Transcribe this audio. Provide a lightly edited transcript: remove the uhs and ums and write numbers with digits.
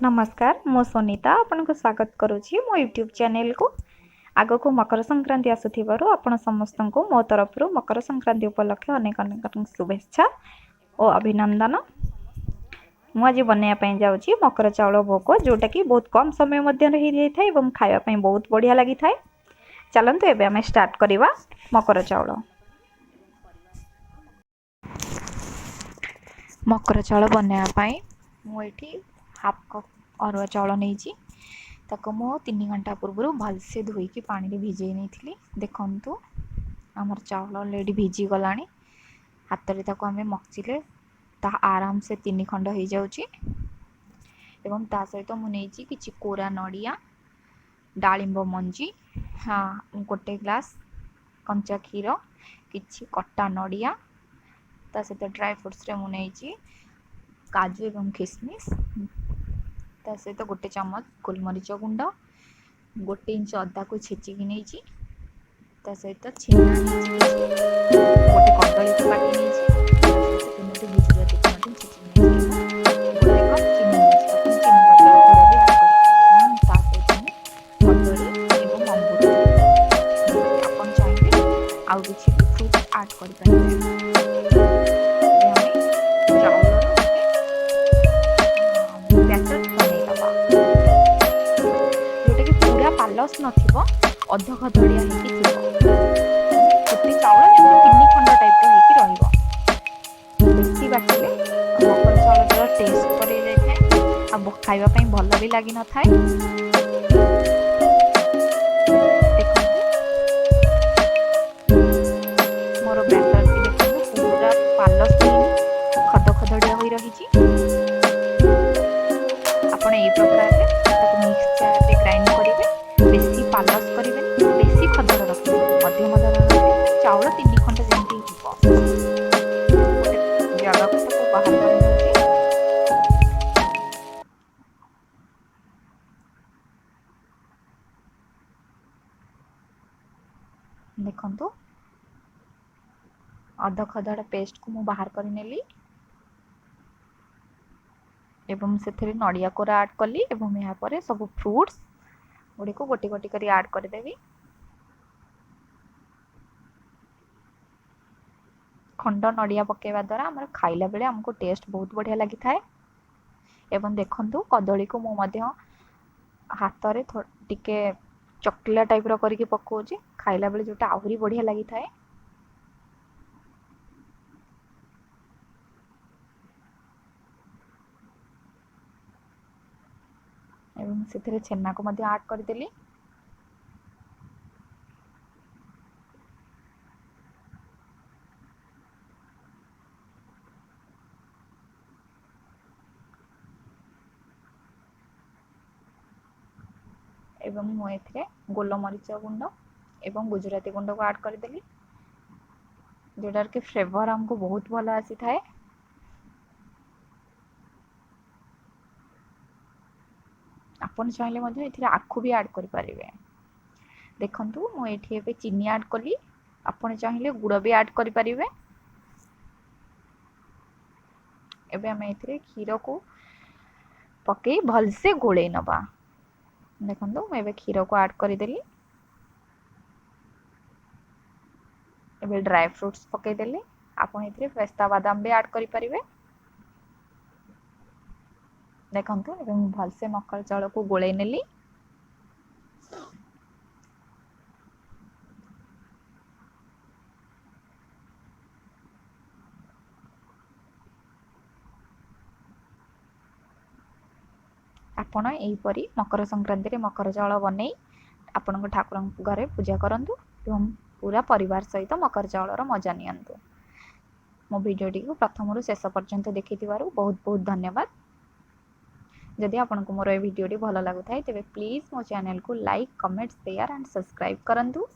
नमस्कार मो सोनीता आपन को स्वागत करुच्ची मो यूट्यूब चैनल को। आग को मकर संक्रांति आसुथिबारु आपण समस्त को मो तरफ मकर संक्रांति उपलक्षे अनेक अनेक शुभेच्छा और अभिनंदन। मु आज बनैया जाऊँगी मकर चाउल भोग, जोटा कि बहुत कम समय एवं खावाई बहुत बढ़िया लगी था। चलतु एबे आमे स्टार्ट करवा मकर चाउल। मकर चाउल बनैया मुझे हाफ कप अरुआ चाउल नहीं ताको मु 3 घंटा पूर्व भलसे धोईकी पानी रे भिजे नहीं। देखंतु आमर चाउल ऑलरेडी भिजी गलानी। हाथ रे ताको आमे मक्चिले ता आराम से 3 खंड हो जाउची। एवं ता सहित मु नेची किछि कोरा नडिया, डालिंब मंजी, हाँ गोटे ग्लास कंचा क्षीर, किछि कट्टा नडिया, ता सहित ड्राई फ्रूट्स रे मु नेची काजू एवं किशमिश, ता सहित गोटे चम्मच गोलमरीच गुंड, 1 इंच अदा को छेचिकी नहीं, ता सहित छेना गोटे कदली को काटी नहीं, गुजराती को छेचिकी नहीं, गोटे कप चीनी आपन चाहिए आउ किछि फ्रूट ऐड कर पारे। पालस नथिबो अध खदड़िया हेकी थिबो, छोटी चाउल जेमति 3 खंड टाइप रो हेकी रहिबो। बेसी बाटिले मकर चाउल टेस्ट करे जाय थाए आ खाइबा पई भल भी लागि न थाए। मोर बैटर के देखो पूरा पालस नहीं खद खदड़िया होई रहिची। आपण ए प्रकार रे ताको मिक्सचर रे ग्राइंड करिवे। बेसी पालस करेंगे, बेसी खदड़ रखिए, मध्यम धरण चाउल 3 खंड जमी जगह को बाहर कर देखो अध खदड़ पेस्ट को मु बाहर कर नेली एवं से नड़िया कोरा ऐड कली एवं यहाँ पर सब फ्रूट्स गुड़ी को गोटी गोटी करी ऐड करदेवी। खंड नड़िया पकेवा द्वारा आमर खाइला बेले हमको टेस्ट बहुत बढ़िया लगी थाए। एवं देखंतु कदली को मु मध्य हाथ रे टिके चकला टाइप रो करके पकोजी, खाइला बेले जोटा आहुरी बढ़िया लगी थाए। एवं से छेना को मध्य ऐड कर देली। एवं मु एथिरे गोलमरीच गुंड एवं गुजराती गुंड को ऐड कर देली, जोटार के फ्लेवर हमको बहुत भल आसी थाए। आपन चाहिले मध्य एथिरे आखु भी ऐड कर पारिबे। देखंतु मु एठी एबे चीनी ऐड कली, आपन चाहिले गुड़ भी ऐड कर पारिबे। एबे हम एथिरे क्षीर को पके भल से गोळे नबा। देखंतु मैं एबे क्षीर को ऐड कर देली। एबे ड्राई फ्रूट्स पके देली, आपन एथिरे पेस्ता बादाम भी ऐड करि परिबे। देखंतु एबे भल से मकर चाउल को गोळे नेली। आपण एहीपरि मकर संक्रांति रे मकर चाउल बनै आपण ठाकुर घरे पूजा करंतु एवं पूरा परिवार सहित मकर चाउल मजा नियंतु। मो वीडियोटी को प्रथम शेष पर्यंत देखिथिबारु बहुत बहुत धन्यवाद। जदि आपको मोर ए वीडियोटी भल लगुथाय तेबे प्लीज मो चैनल को like, comment, share and subscribe करंतु।